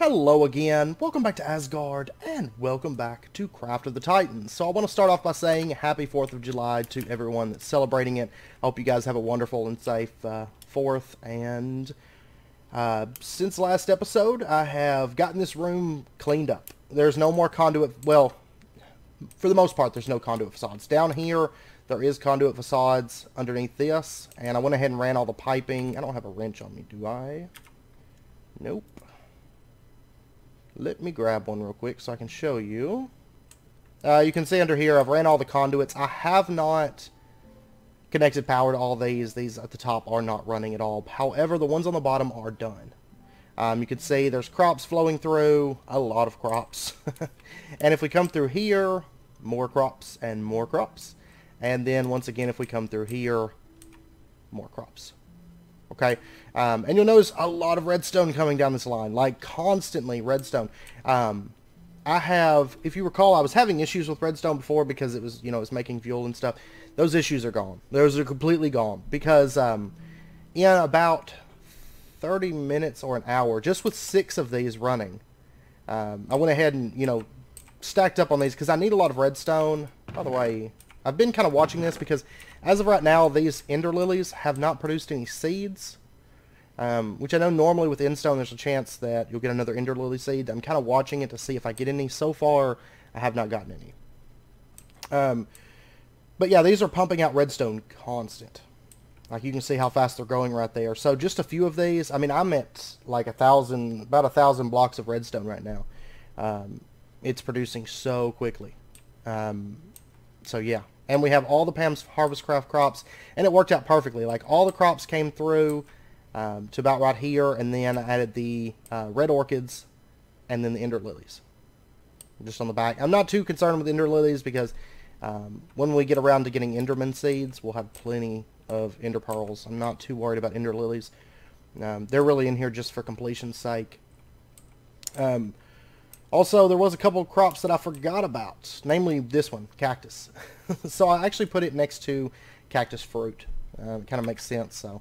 Hello again, welcome back to Asgard, and welcome back to Craft of the Titans. So I want to start off by saying Happy 4th of July to everyone that's celebrating it. I hope you guys have a wonderful and safe 4th, and since last episode, I have gotten this room cleaned up. There's no more conduit, well, for the most part, there's no conduit facades. Down here, there is conduit facades underneath this, and I went ahead and ran all the piping. I don't have a wrench on me, do I? Nope. Let me grab one real quick so I can show you. You can see under here I've ran all the conduits. I have not connected power to all these. These at the top are not running at all. However, the ones on the bottom are done. You can see there's crops flowing through. A lot of crops. And if we come through here, more crops and more crops. And then once again, if we come through here, more crops. Okay, and you'll notice a lot of redstone coming down this line, like constantly redstone. I have, if you recall, I was having issues with redstone before because it was, it was making fuel and stuff. Those issues are gone. Those are completely gone because in about 30 minutes or an hour, just with 6 of these running, I went ahead and, stacked up on these because I need a lot of redstone. By the way, I've been kind of watching this because as of right now, these ender lilies have not produced any seeds, which I know normally with endstone there's a chance that you'll get another ender lily seed. I'm kind of watching it to see if I get any. So far, I have not gotten any. But yeah, these are pumping out redstone constant. Like you can see how fast they're growing right there. So just a few of these. I mean, I'm at like about 1,000 blocks of redstone right now. It's producing so quickly. So yeah. And we have all the Pam's Harvestcraft crops, and it worked out perfectly. Like, all the crops came through to about right here, and then I added the red orchids, and then the ender lilies. Just on the back. I'm not too concerned with ender lilies, because when we get around to getting enderman seeds, we'll have plenty of ender pearls. I'm not too worried about ender lilies. They're really in here just for completion's sake. Also, there was a couple of crops that I forgot about, namely this one, cactus. So I actually put it next to cactus fruit. It kind of makes sense, so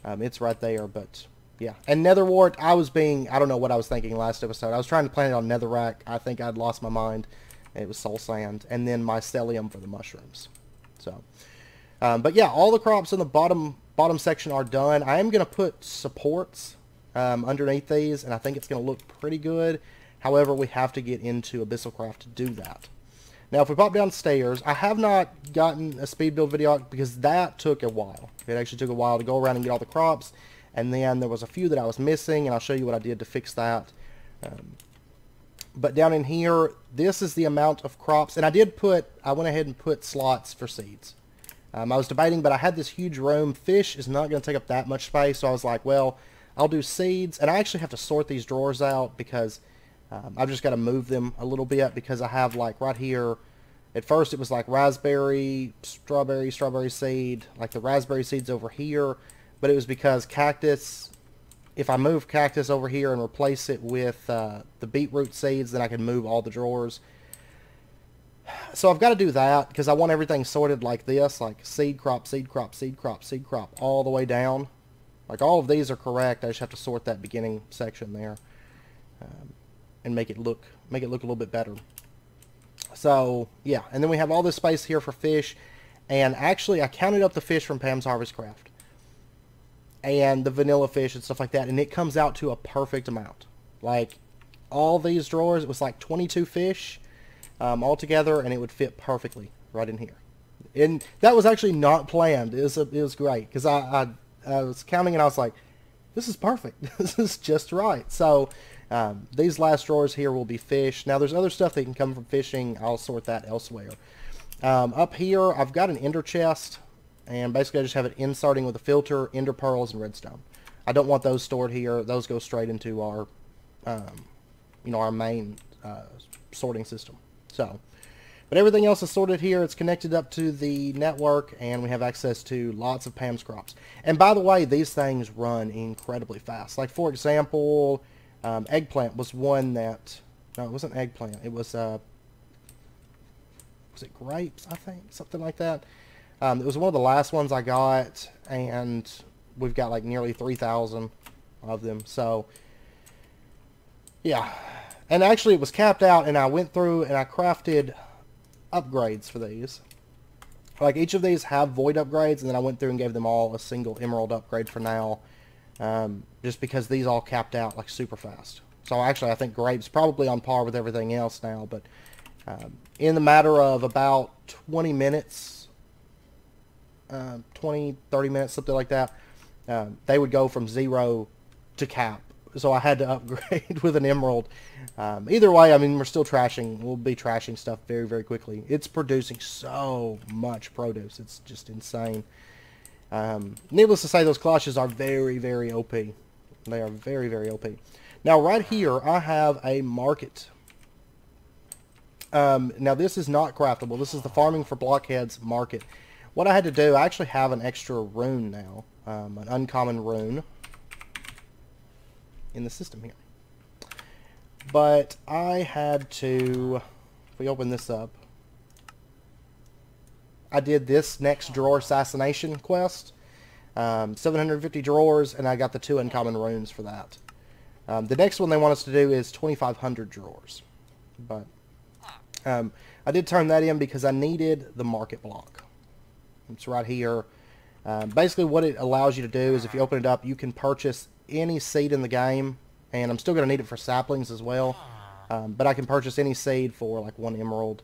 it's right there, but yeah. And netherwort, I don't know what I was thinking last episode. I was trying to plant it on netherrack. I think I'd lost my mind. It was soul sand. And then mycelium for the mushrooms. So, but yeah, all the crops in the bottom section are done. I am going to put supports underneath these, and I think it's going to look pretty good. However, we have to get into Abyssalcraft to do that. Now, if we pop downstairs, I have not gotten a speed build video because that took a while. It actually took a while to go around and get all the crops, and then there was a few that I was missing, and I'll show you what I did to fix that. But down in here, this is the amount of crops, and I went ahead and put slots for seeds. I was debating, but I had this huge room. Fish is not going to take up that much space, so I was like, well, I'll do seeds, and I actually have to sort these drawers out because I've just got to move them a little bit because I have, like, right here, at first it was like raspberry, strawberry seed, like the raspberry seeds over here, but it was because cactus, if I move cactus over here and replace it with the beetroot seeds, then I can move all the drawers. So I've got to do that because I want everything sorted like this, like seed crop, seed crop, seed crop, seed crop, all the way down. Like, all of these are correct. I just have to sort that beginning section there. And make it look a little bit better. So yeah, and then we have all this space here for fish, and actually I counted up the fish from Pam's Harvestcraft and the vanilla fish and stuff like that, and it comes out to a perfect amount. Like, all these drawers, it was like 22 fish all together, and it would fit perfectly right in here. And that was actually not planned. It was great because I was counting and I was like, this is perfect. This is just right. So these last drawers here will be fish. Now, there's other stuff that can come from fishing. I'll sort that elsewhere. Up here, I've got an ender chest, and basically I just have it inserting with a filter, ender pearls, and redstone. I don't want those stored here. Those go straight into our, our main sorting system. So, but everything else is sorted here. It's connected up to the network, and we have access to lots of Pam's crops. And by the way, these things run incredibly fast. Like, for example, eggplant was one that, no, it wasn't eggplant. It was it grapes, I think? Something like that. It was one of the last ones I got, and we've got like nearly 3,000 of them. So, Yeah. And actually it was capped out, and I went through and I crafted upgrades for these. Like, each of these have void upgrades, and then I went through and gave them all a single emerald upgrade for now. Just because these all capped out, like, super fast. So, actually, I think Grape's probably on par with everything else now, but in the matter of about 20 minutes, 20, 30 minutes, something like that, they would go from 0 to cap. So I had to upgrade with an emerald. Either way, I mean, we'll be trashing stuff very, very quickly. It's producing so much produce. It's just insane. Needless to say, those cloches are very, very OP. They are very, very OP. Now, right here, I have a market. Now, this is not craftable. This is the Farming for Blockheads market. What I had to do, I actually have an extra rune now. An uncommon rune in the system here. But I had to, if we open this up, I did this next drawer assassination quest. 750 drawers, and I got the 2 uncommon runes for that. The next one they want us to do is 2,500 drawers. But I did turn that in because I needed the market block. It's right here. Basically what it allows you to do is if you open it up, you can purchase any seed in the game, and I'm still going to need it for saplings as well, but I can purchase any seed for like 1 emerald.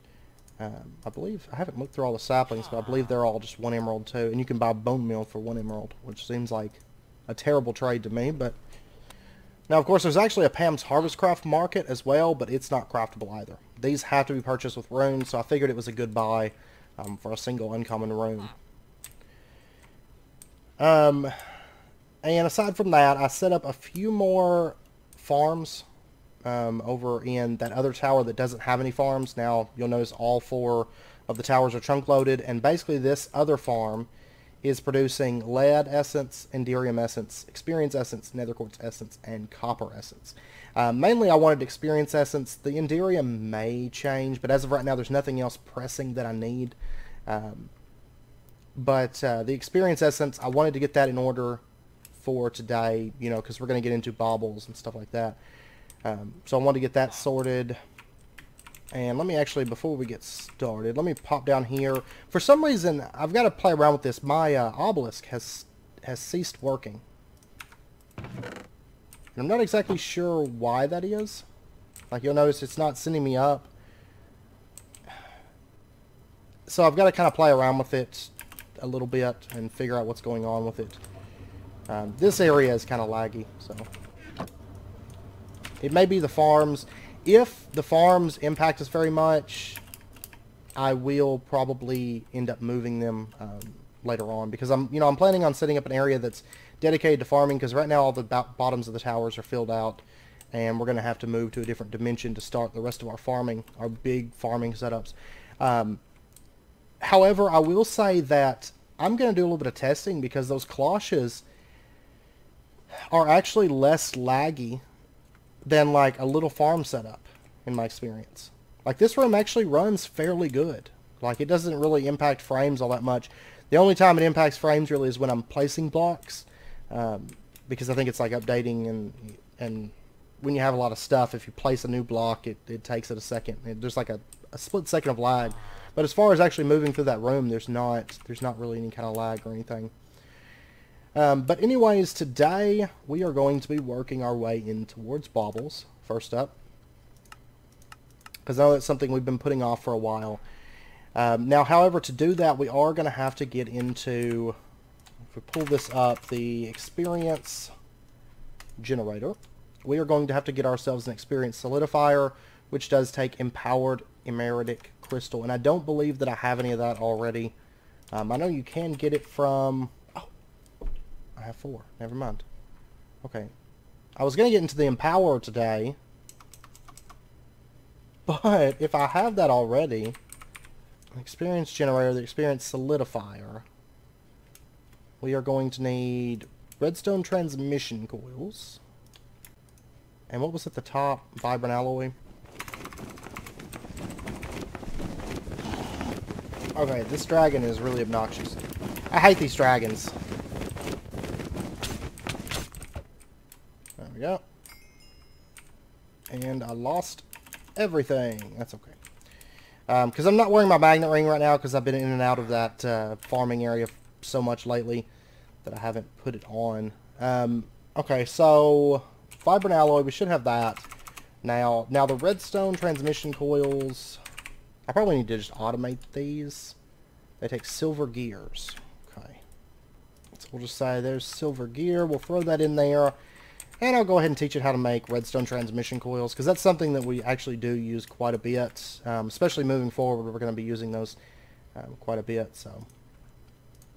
I believe, I haven't looked through all the saplings, but I believe they're all just 1 emerald too, and you can buy bone meal for 1 emerald, which seems like a terrible trade to me. But now, of course, there's actually a Pam's Harvestcraft market as well, but it's not craftable either. These have to be purchased with runes, so I figured it was a good buy for a single uncommon rune. And aside from that, I set up a few more farms over in that other tower that doesn't have any farms. Now, you'll notice all 4 of the towers are chunk loaded, and basically this other farm is producing lead essence, enderium essence, experience essence, nether quartz essence, and copper essence. Mainly I wanted experience essence. The enderium may change, but as of right now there's nothing else pressing that I need. But the experience essence, I wanted to get that in order for today, you know, because we're going to get into baubles and stuff like that. So I wanted to get that sorted. And let me actually, before we get started, let me pop down here. For some reason, I've got to play around with this. My obelisk has ceased working. And I'm not exactly sure why that is. Like, you'll notice it's not sending me up. So I've got to kind of play around with it a little bit and figure out what's going on with it. This area is kind of laggy, so it may be the farms. If the farms impact us very much, I will probably end up moving them later on, because I'm planning on setting up an area that's dedicated to farming, because right now all the bottoms of the towers are filled out, and we're going to have to move to a different dimension to start the rest of our farming, our big farming setups. However, I will say that I'm going to do a little bit of testing, because those cloches are actually less laggy than like a little farm setup, in my experience. Like, this room actually runs fairly good. Like, it doesn't really impact frames all that much. The only time it impacts frames really is when I'm placing blocks, because I think it's like updating, and when you have a lot of stuff, if you place a new block, it takes it a second. There's like a split second of lag. But as far as actually moving through that room, there's not really any kind of lag or anything. But anyways, today we are going to be working our way in towards baubles, first up. Because I know that's something we've been putting off for a while. Now, however, to do that, we are going to have to get into, if we pull this up, the experience generator. We are going to have to get ourselves an experience solidifier, which does take empowered emeritic crystal. And I don't believe that I have any of that already. I know you can get it from... Oh, I have 4. Never mind. Okay. I was going to get into the empower today. But if I have that already, experience generator, the experience solidifier, we are going to need redstone transmission coils. And what was at the top? Vibrant alloy. Okay, this dragon is really obnoxious. I hate these dragons. There we go. And I lost everything. That's okay. Because I'm not wearing my magnet ring right now because I've been in and out of that farming area so much lately that I haven't put it on. Okay, so fiber and alloy, we should have that. Now the redstone transmission coils, I probably need to just automate these. They take silver gears. Okay. So we'll just say there's silver gear. We'll throw that in there. And I'll go ahead and teach it how to make redstone transmission coils, because that's something that we actually do use quite a bit, especially moving forward. We're going to be using those quite a bit. So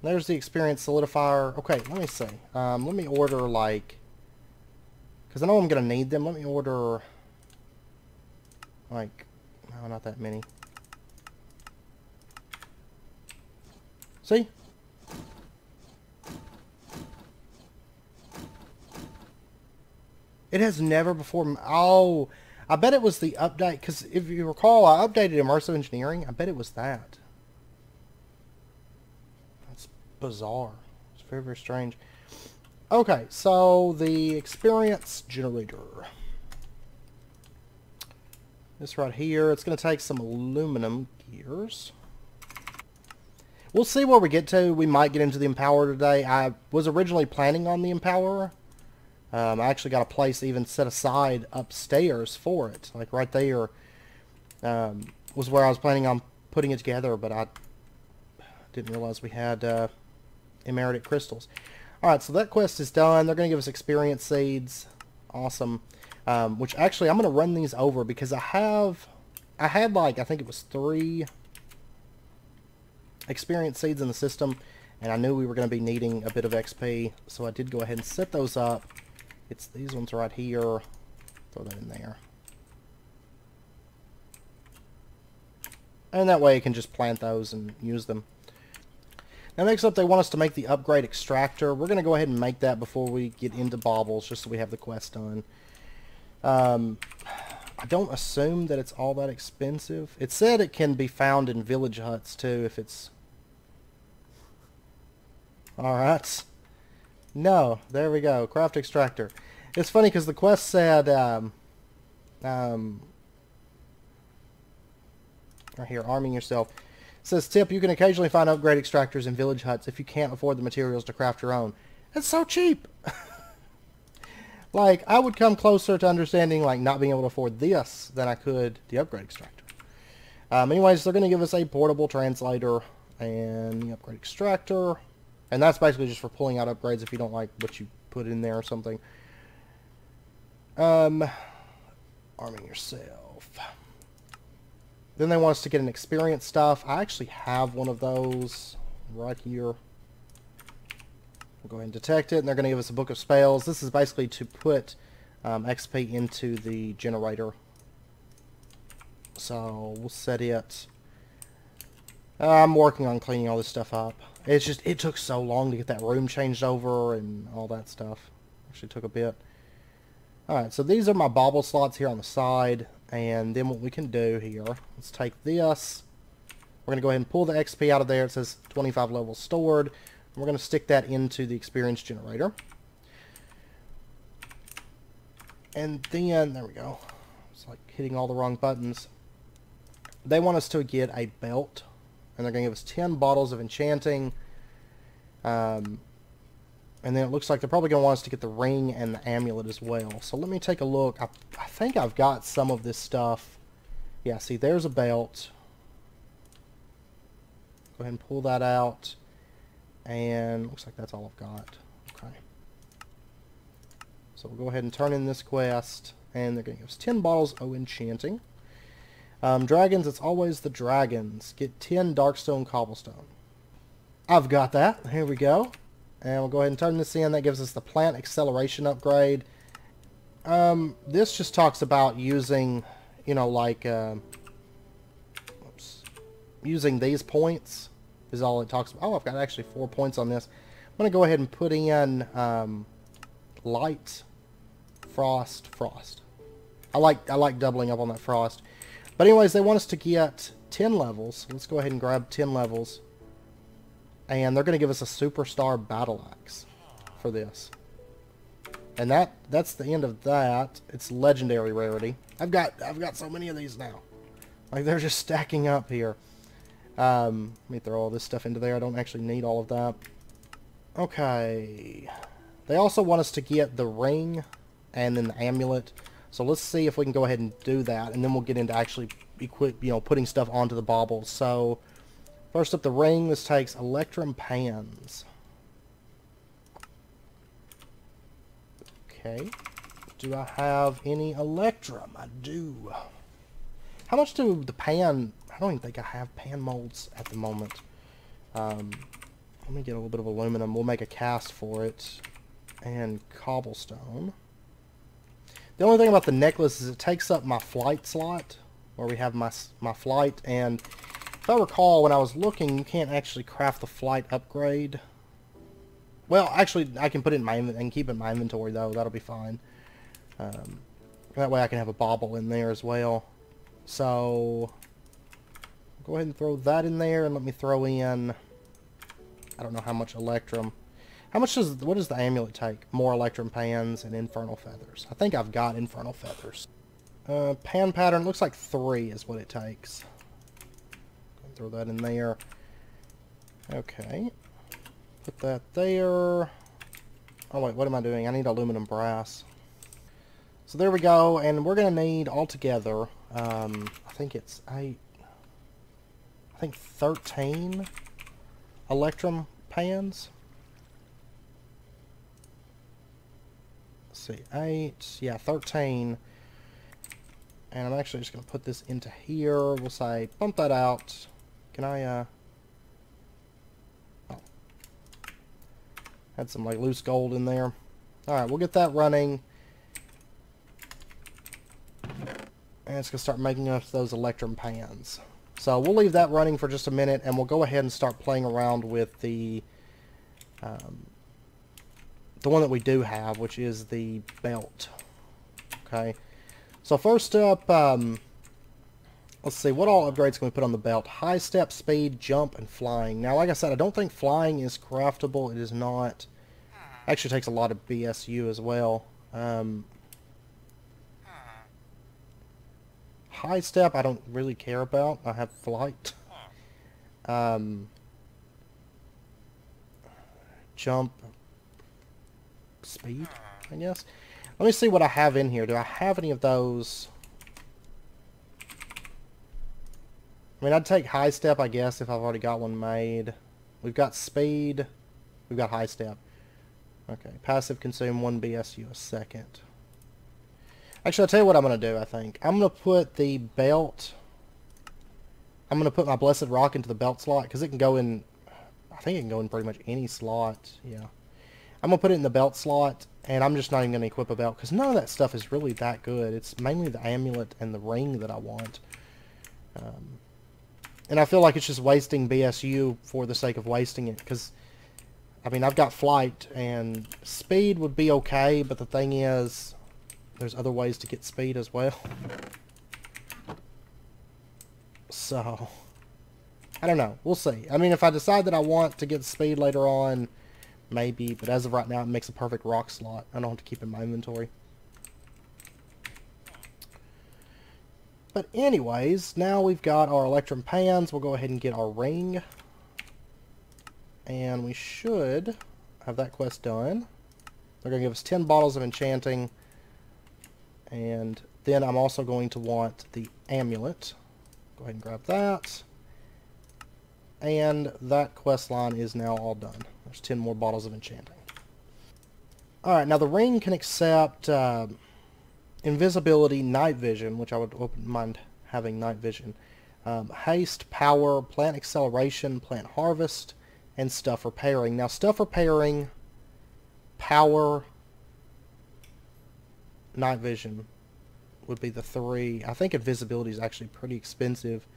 there's the experience solidifier. Okay, let me see. Let me order, like, because I know I'm going to need them. Let me order, like, no, not that many. See? It has never before... Oh, I bet it was the update, because if you recall, I updated Immersive Engineering. I bet it was that. That's bizarre. It's very, very strange. Okay, so the experience generator. This right here, it's going to take some aluminum gears. We'll see where we get to. We might get into the Empower today. I was originally planning on the Empower. I actually got a place even set aside upstairs for it. Like right there was where I was planning on putting it together, but I didn't realize we had emerald crystals. Alright, so that quest is done. They're going to give us experience seeds. Awesome. Which actually, I'm going to run these over because I had like, I think it was 3 experience seeds in the system, and I knew we were going to be needing a bit of XP, so I did go ahead and set those up. It's these ones right here. Throw that in there. And that way you can just plant those and use them. Now next up, they want us to make the upgrade extractor. We're going to go ahead and make that before we get into baubles, just so we have the quest done. I don't assume that it's all that expensive. It said it can be found in village huts too, if it's... Alright. No, there we go. Craft extractor. It's funny because the quest said, right here, arming yourself. It says, tip, you can occasionally find upgrade extractors in village huts if you can't afford the materials to craft your own. It's so cheap! Like, I would come closer to understanding, like, not being able to afford this than I could the upgrade extractor. Anyways, they're going to give us a portable translator and the upgrade extractor. And that's basically just for pulling out upgrades if you don't like what you put in there or something. Arming yourself. Then they want us to get an experience stuff. I actually have one of those right here. We'll go ahead and detect it, and they're going to give us a book of spells. This is basically to put XP into the generator. So we'll set it. I'm working on cleaning all this stuff up. It's just, it took so long to get that room changed over and all that stuff. Actually took a bit. Alright, so these are my bauble slots here on the side. And then what we can do here, let's take this. We're going to go ahead and pull the XP out of there. It says 25 levels stored. And we're going to stick that into the experience generator. And then, there we go. It's like hitting all the wrong buttons. They want us to get a belt. And they're going to give us 10 bottles of enchanting. And then it looks like they're probably going to want us to get the ring and the amulet as well. So let me take a look. I think I've got some of this stuff. Yeah, see, there's a belt. Go ahead and pull that out. And looks like that's all I've got. Okay. So we'll go ahead and turn in this quest. And they're going to give us 10 bottles of enchanting. Dragons, it's always the dragons. Get 10 darkstone cobblestone. I've got that. Here we go. And we'll go ahead and turn this in. That gives us the plant acceleration upgrade. This just talks about using, you know, like, using these points is all it talks about. Oh, I've got actually 4 points on this. I'm going to go ahead and put in light, frost, frost. I like doubling up on that frost. But anyways, they want us to get 10 levels. Let's go ahead and grab 10 levels. And they're going to give us a superstar battle axe for this. And that's the end of that. It's legendary rarity. I've got so many of these now. Like, they're just stacking up here. Let me throw all this stuff into there. I don't actually need all of that. Okay. They also want us to get the ring and then the amulet. So let's see if we can go ahead and do that, and then we'll get into actually putting stuff onto the baubles. So first up, the ring. This takes electrum pans. Okay. Do I have any electrum? I do. How much do the pan... I don't even think I have pan molds at the moment. Let me get a little bit of aluminum. We'll make a cast for it. And cobblestone. The only thing about the necklace is it takes up my flight slot, where we have my flight, and if I recall, when I was looking, you can't actually craft the flight upgrade. Well, actually, I can put it in my and keep it in my inventory, though. That'll be fine. That way I can have a bauble in there as well. So, go ahead and throw that in there, and let me throw in, I don't know how much electrum. What does the amulet take? More electrum pans and infernal feathers. I think I've got infernal feathers. Pan pattern, looks like 3 is what it takes. Throw that in there. Okay. Put that there. Oh wait, what am I doing? I need aluminum brass. So there we go, and we're going to need altogether, I think it's 13 electrum pans. See, 8, yeah, 13, and I'm actually just going to put this into here. We'll say, bump that out. Can I, oh, had some, like, loose gold in there. Alright, we'll get that running, and it's going to start making us those electrum pans. So we'll leave that running for just a minute, and we'll go ahead and start playing around with the one that we do have, which is the belt. Okay, so first up, let's see, what all upgrades can we put on the belt? High step, speed, jump, and flying. Now, like I said, I don't think flying is craftable. It is not. Actually takes a lot of BSU as well. High step, I don't really care about. I have flight. Jump, speed, I guess. Let me see what I have in here. Do I have any of those? I mean, I'd take high step, I guess, if I've already got one made. We've got speed. We've got high step. Okay, passive consume 1 BSU a second. Actually, I'll tell you what I'm going to do, I think. I'm going to put the belt... I'm going to put my Blessed Rock into the belt slot, because it can go in... I think it can go in pretty much any slot. Yeah. I'm going to put it in the belt slot, and I'm just not even going to equip a belt, because none of that stuff is really that good. It's mainly the amulet and the ring that I want. And I feel like it's just wasting BSU for the sake of wasting it, because, I mean, I've got flight, and speed would be okay, but the thing is, there's other ways to get speed as well. So, I don't know. We'll see. I mean, if I decide that I want to get speed later on, maybe, but as of right now, it makes a perfect rock slot. I don't have to keep in my inventory. But anyways, now we've got our electrum pans. We'll go ahead and get our ring. And we should have that quest done. They're going to give us 10 bottles of enchanting. And then I'm also going to want the amulet. Go ahead and grab that. And that quest line is now all done. There's 10 more bottles of enchanting. Alright, now the ring can accept invisibility, night vision, which I would wouldn't mind having night vision, haste, power, plant acceleration, plant harvest, and stuff repairing. Now stuff repairing, power, night vision would be the 3. I think invisibility is actually pretty expensive.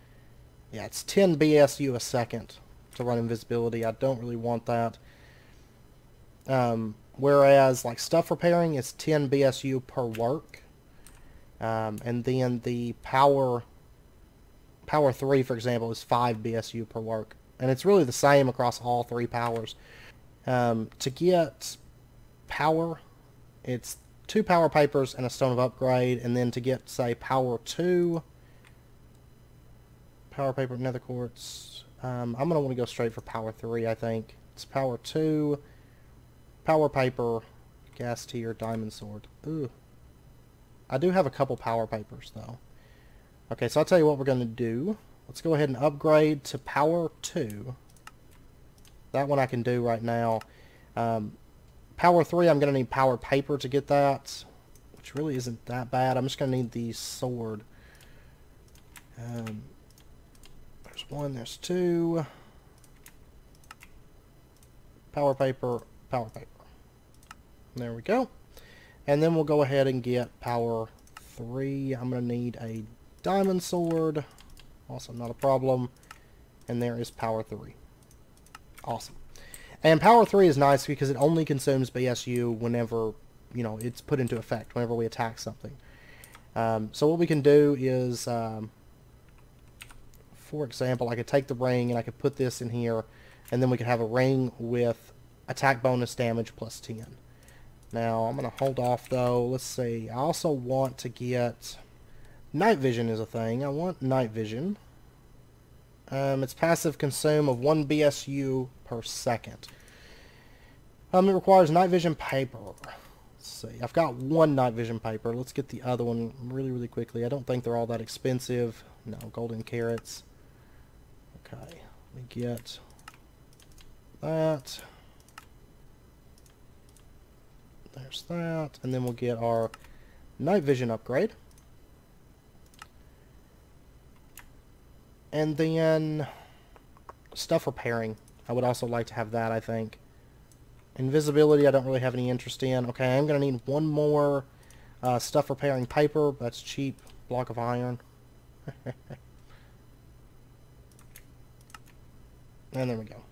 Yeah, it's 10 BSU a second to run invisibility. I don't really want that. Whereas, like, stuff repairing is 10 BSU per work. And then the power 3, for example, is 5 BSU per work. And it's really the same across all 3 powers. To get power it's 2 power papers and a stone of upgrade, and then to get, say, power 2, power paper, nether quartz, I'm going to want to go straight for power 3, I think. It's power 2, power paper, gas tier, diamond sword. Ooh. I do have a couple power papers, though. Okay, so I'll tell you what we're going to do. Let's go ahead and upgrade to power 2. That one I can do right now. Power 3, I'm going to need power paper to get that, which really isn't that bad. I'm just going to need the sword. There's 1, there's 2. Power paper, power paper. There we go. And then we'll go ahead and get power 3. I'm going to need a diamond sword. Also not a problem. And there is power 3. Awesome. And power 3 is nice because it only consumes BSU whenever, you know, it's put into effect, whenever we attack something. So what we can do is, for example, I could take the ring and I could put this in here, and then we could have a ring with attack bonus damage plus 10. Now, I'm going to hold off, though. Let's see. I also want to get... Night vision is a thing. I want night vision. It's passive consume of 1 BSU per second. It requires night vision paper. Let's see. I've got 1 night vision paper. Let's get the other one really, really quickly. I don't think they're all that expensive. No, golden carrots. Okay. We get that. There's that. And then we'll get our night vision upgrade. And then stuff repairing. I would also like to have that, I think. Invisibility, I don't really have any interest in. Okay, I'm going to need 1 more stuff repairing paper. That's cheap. Block of iron. And there we go.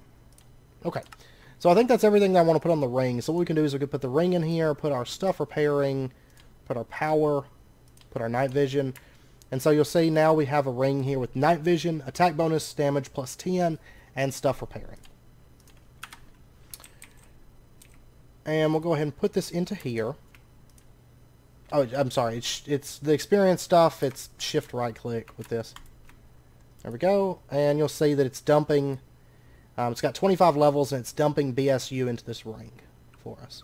Okay. So I think that's everything that I want to put on the ring. So what we can do is we can put the ring in here, put our stuff repairing, put our power, put our night vision. And so you'll see now we have a ring here with night vision, attack bonus, damage plus 10, and stuff repairing. And we'll go ahead and put this into here. Oh, I'm sorry. It's the experience stuff. It's shift right click with this. There we go. And you'll see that it's dumping. It's got 25 levels and it's dumping BSU into this ring for us.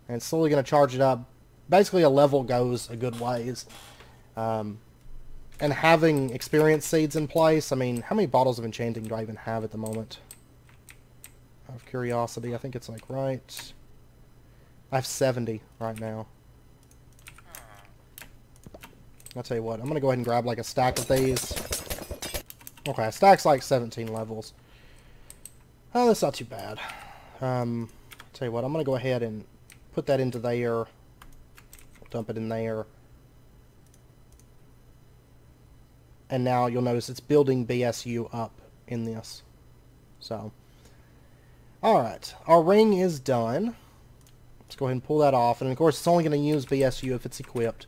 And it's slowly going to charge it up. Basically, a level goes a good ways. And having experience seeds in place, I mean, how many bottles of enchanting do I even have at the moment? Out of curiosity, I think it's like right... I have 70 right now. I'll tell you what, I'm going to go ahead and grab like a stack of these. Okay, a stack's like 17 levels. Oh, that's not too bad. I'll tell you what, I'm going to go ahead and put that into there. Dump it in there. And now you'll notice it's building BSU up in this. So, alright, our ring is done. Let's go ahead and pull that off. And of course, it's only going to use BSU if it's equipped.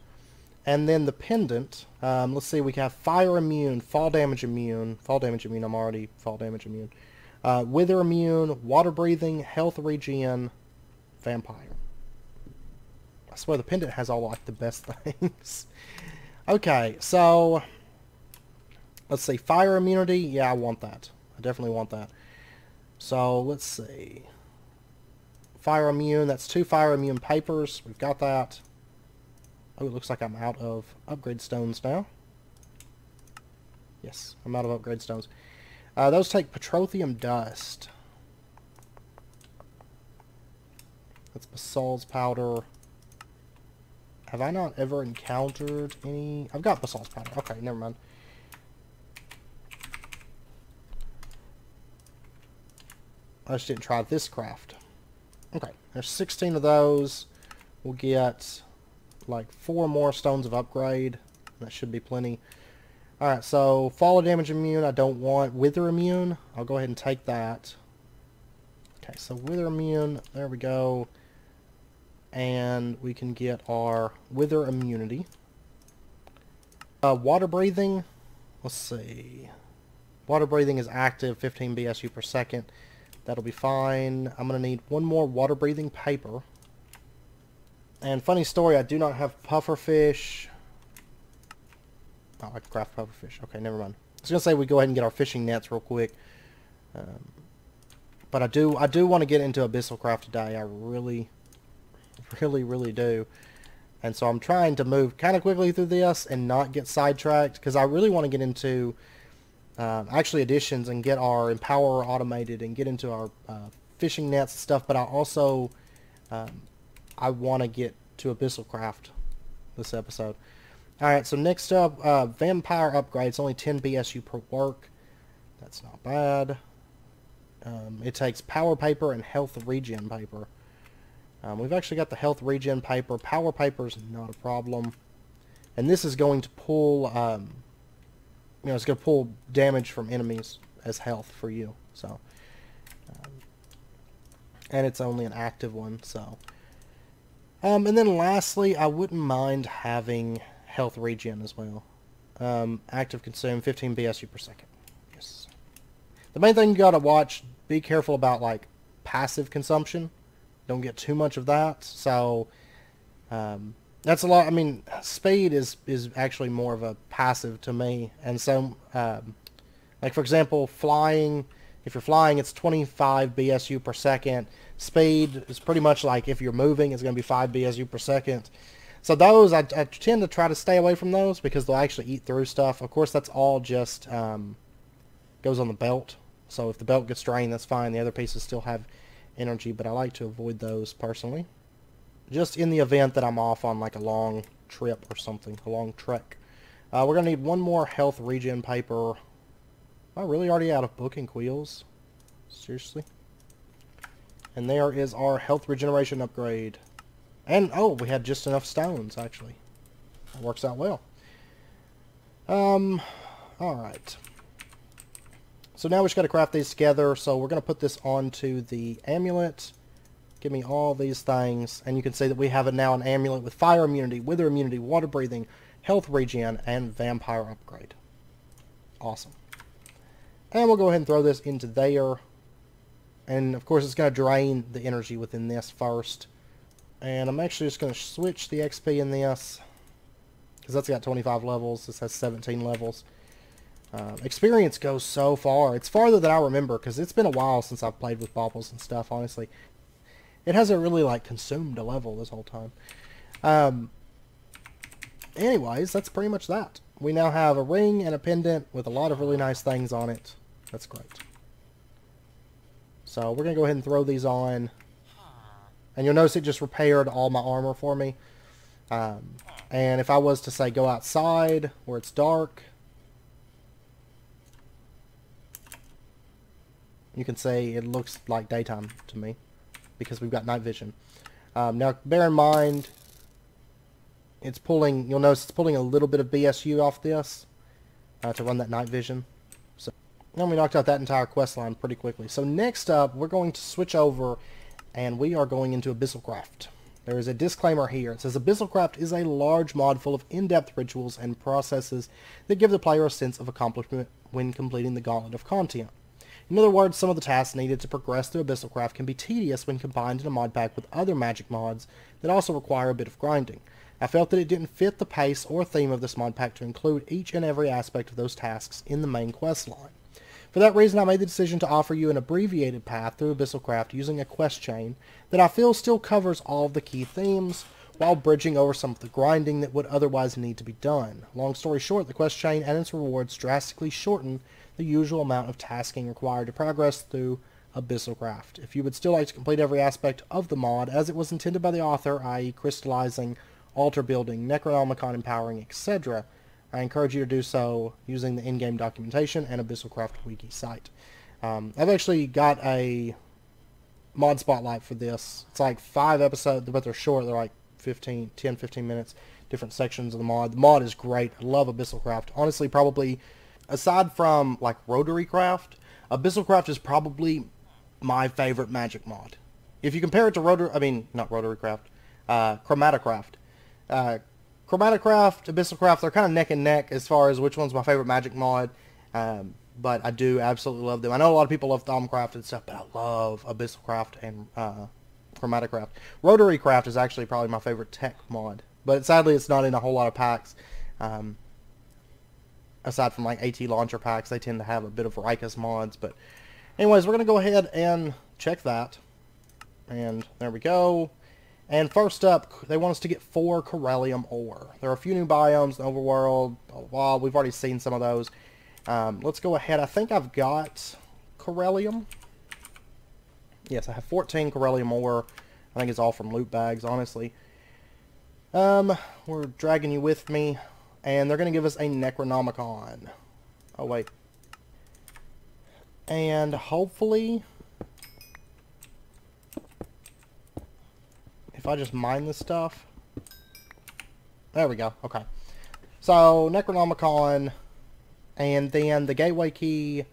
And then the pendant, let's see, we have fire immune, fall damage immune, I'm already fall damage immune, wither immune, water breathing, health regen, vampire. I swear the pendant has all like the best things. Okay, so let's see, fire immunity, yeah, I want that. I definitely want that. So let's see. Fire immune, that's 2 fire immune papers. We've got that. Oh, it looks like I'm out of upgrade stones now. Yes, I'm out of upgrade stones. Those take petroleum dust. That's basalt's powder. Have I not ever encountered any... I've got basalt's powder. Okay, never mind. I just didn't try this craft. Okay, there's 16 of those. We'll get like 4 more stones of upgrade. That should be plenty. Alright, so fall damage immune I don't want. Wither immune, I'll go ahead and take that. Okay, so wither immune, there we go. And we can get our wither immunity. Water breathing, let's see. Water breathing is active, 15 BSU per second. That'll be fine. I'm going to need 1 more water breathing paper. And funny story, I do not have pufferfish. Oh, I can craft pufferfish. Okay, never mind. I was gonna say we go ahead and get our fishing nets real quick. But I do want to get into Abyssalcraft today. I really do. And so I'm trying to move kind of quickly through this and not get sidetracked, because I really want to get into actually additions and get our Empower automated and get into our fishing nets and stuff. But I also I want to get to Abyssalcraft this episode. Alright, so next up, Vampire upgrade. It's only 10 BSU per work. That's not bad. It takes Power Paper and Health Regen Paper. We've actually got the Health Regen Paper. Power Paper is not a problem. And this is going to pull, it's going to pull damage from enemies as health for you. So, and it's only an active one, so. And then lastly, I wouldn't mind having Health Regen as well. Active consume 15 BSU per second. Yes. The main thing you gotta watch, be careful about like passive consumption. Don't get too much of that. So that's a lot. I mean, speed is actually more of a passive to me. And so, like for example, flying. If you're flying, it's 25 BSU per second. Speed is pretty much like if you're moving, it's going to be 5 BSU per second. So those, I tend to try to stay away from those because they'll actually eat through stuff. Of course, that's all just goes on the belt. So if the belt gets drained, that's fine. The other pieces still have energy, but I like to avoid those personally. Just in the event that I'm off on like a long trip or something, a long trek. We're going to need one more health regen paper. Am I really already out of booking wheels? Seriously? And there is our health regeneration upgrade. And, oh, we had just enough stones, actually. That works out well. Alright. So now we just got to craft these together. So we're going to put this onto the amulet. Give me all these things. And you can see that we have now an amulet with fire immunity, wither immunity, water breathing, health regen, and vampire upgrade. Awesome. And we'll go ahead and throw this into there. And of course it's going to drain the energy within this first. And I'm actually just going to switch the XP in this, because that's got 25 levels. This has 17 levels. Experience goes so far. It's farther than I remember, because it's been a while since I've played with baubles and stuff, honestly. It hasn't really like consumed a level this whole time. Anyways, that's pretty much that. We now have a ring and a pendant with a lot of really nice things on it. That's great. So we're going to go ahead and throw these on. And you'll notice it just repaired all my armor for me. And if I was to say go outside where it's dark, you can say it looks like daytime to me because we've got night vision. Now bear in mind, it's pulling, you'll notice it's pulling a little bit of BSU off this to run that night vision. So now we knocked out that entire quest line pretty quickly. So next up, we're going to switch over and we are going into Abyssalcraft. There is a disclaimer here. It says Abyssalcraft is a large mod full of in-depth rituals and processes that give the player a sense of accomplishment when completing the gauntlet of content. In other words, some of the tasks needed to progress through Abyssalcraft can be tedious when combined in a mod pack with other magic mods that also require a bit of grinding. I felt that it didn't fit the pace or theme of this mod pack to include each and every aspect of those tasks in the main quest line. For that reason, I made the decision to offer you an abbreviated path through Abyssalcraft using a quest chain that I feel still covers all of the key themes, while bridging over some of the grinding that would otherwise need to be done. Long story short, the quest chain and its rewards drastically shorten the usual amount of tasking required to progress through Abyssalcraft. If you would still like to complete every aspect of the mod as it was intended by the author, i.e. crystallizing, altar building, Necronomicon empowering, etc., I encourage you to do so using the in-game documentation and Abyssalcraft wiki site. I've actually got a mod spotlight for this. It's like 5 episodes, but they're short. They're like 10, 15 minutes, different sections of the mod. The mod is great. I love Abyssalcraft. Honestly, probably, aside from like Rotary Craft, Abyssalcraft is probably my favorite magic mod. If you compare it to Chromatocraft. Chromatocraft, Abyssalcraft, they're kind of neck and neck as far as which one's my favorite magic mod. But I do absolutely love them. I know a lot of people love Thaumcraft and stuff, but I love Abyssalcraft and Chromatocraft. Rotary Craft is actually probably my favorite tech mod, but sadly it's not in a whole lot of packs. Aside from like AT launcher packs, they tend to have a bit of Rikas mods. But anyways, we're going to go ahead and check that. And there we go. And first up, they want us to get 4 Corellium ore. There are a few new biomes in the overworld. Well, we've already seen some of those. Let's go ahead. I think I've got Corellium. Yes, I have 14 Corellium ore. I think it's all from loot bags, honestly. We're dragging you with me. And they're going to give us a Necronomicon. Oh, wait. And hopefully, if I just mine this stuff. There we go. Okay. So, Necronomicon. And then the gateway key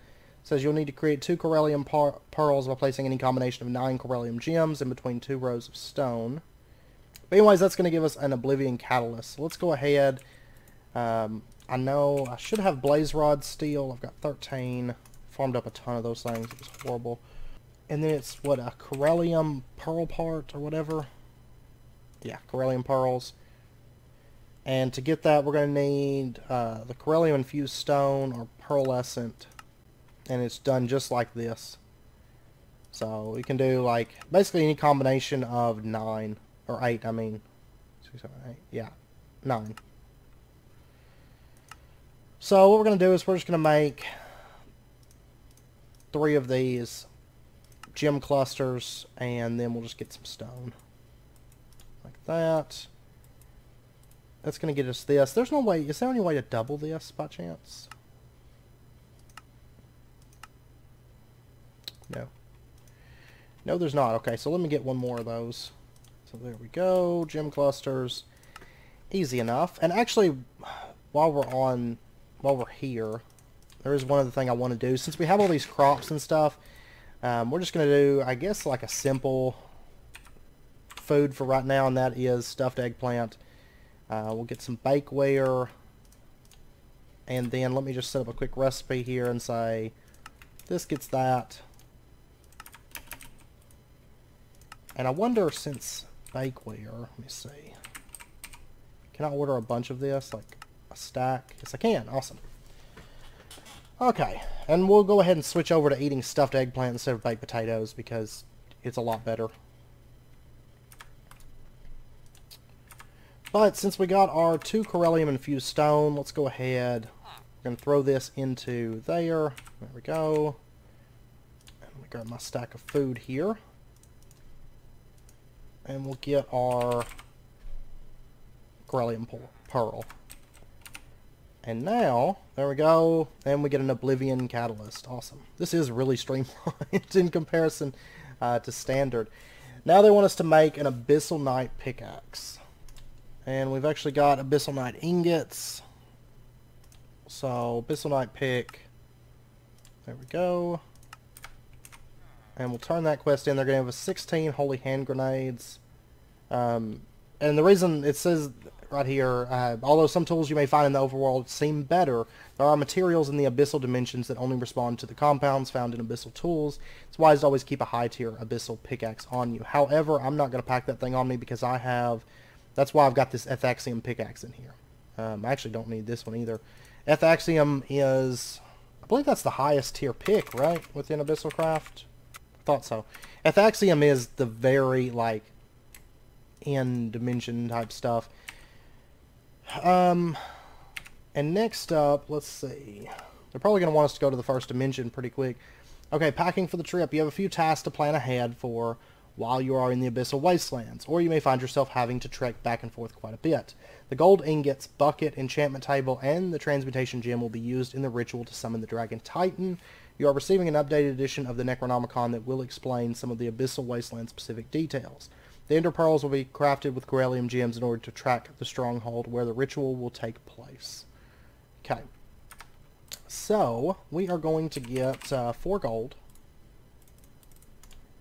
says you'll need to create 2 Corellium pearls by placing any combination of 9 Corellium gems in between 2 rows of stone. But anyways, that's going to give us an Oblivion Catalyst. So let's go ahead. I know I should have Blaze Rod Steel. I've got 13. Farmed up a ton of those things. It was horrible. And then it's, what, a Corellium Pearl part or whatever? Yeah, Corellium Pearls. And to get that, we're going to need the Corellium Infused Stone or Pearlescent. And it's done just like this. So we can do, like, basically any combination of 9. Or 8, I mean. 6, 7, 8. Yeah, 9. So what we're going to do is we're just going to make 3 of these gem clusters, and then we'll just get some stone. Like that. That's going to get us this. There's no way, is there any way to double this by chance? No. No, there's not. Okay, so let me get one more of those. So there we go. Gem clusters. Easy enough. And actually, while we're here, there is one other thing I want to do. Since we have all these crops and stuff, we're just going to do, I guess, like a simple food for right now, and that is stuffed eggplant. We'll get some bakeware, and then let me just set up a quick recipe here and say, this gets that. And I wonder, since bakeware, let me see, can I order a bunch of this, like a stack? Yes, I can. Awesome. Okay, and we'll go ahead and switch over to eating stuffed eggplant instead of baked potatoes because it's a lot better. But since we got our 2 Corellium infused stone, let's go ahead. We're going to throw this into there. There we go. And we grab my stack of food here. And we'll get our Corellium pearl. And now, there we go, and we get an Oblivion Catalyst. Awesome. This is really streamlined in comparison to standard. Now they want us to make an Abyssal Knight pickaxe. And we've actually got Abyssal Knight ingots. So, Abyssal Knight pick. There we go. And we'll turn that quest in. They're going to give us 16 Holy Hand Grenades. And the reason it says right here, although some tools you may find in the overworld seem better, there are materials in the abyssal dimensions that only respond to the compounds found in abyssal tools. It's wise to always keep a high tier abyssal pickaxe on you. However, I'm not going to pack that thing on me because I have, that's why I've got this Ethaxium pickaxe in here. I actually don't need this one either. Ethaxium is, I believe that's the highest tier pick, right, within Abyssalcraft? I thought so. Ethaxium is the very, like, end dimension type stuff. And next up, let's see. They're probably going to want us to go to the first dimension pretty quick. Okay, packing for the trip. You have a few tasks to plan ahead for while you are in the Abyssal Wastelands, or you may find yourself having to trek back and forth quite a bit. The gold ingots, bucket, enchantment table, and the transmutation gem will be used in the ritual to summon the Dragon Titan. You are receiving an updated edition of the Necronomicon that will explain some of the Abyssal Wasteland specific details. The Ender Pearls will be crafted with Corellium gems in order to track the stronghold where the ritual will take place. Okay. So, we are going to get 4 gold.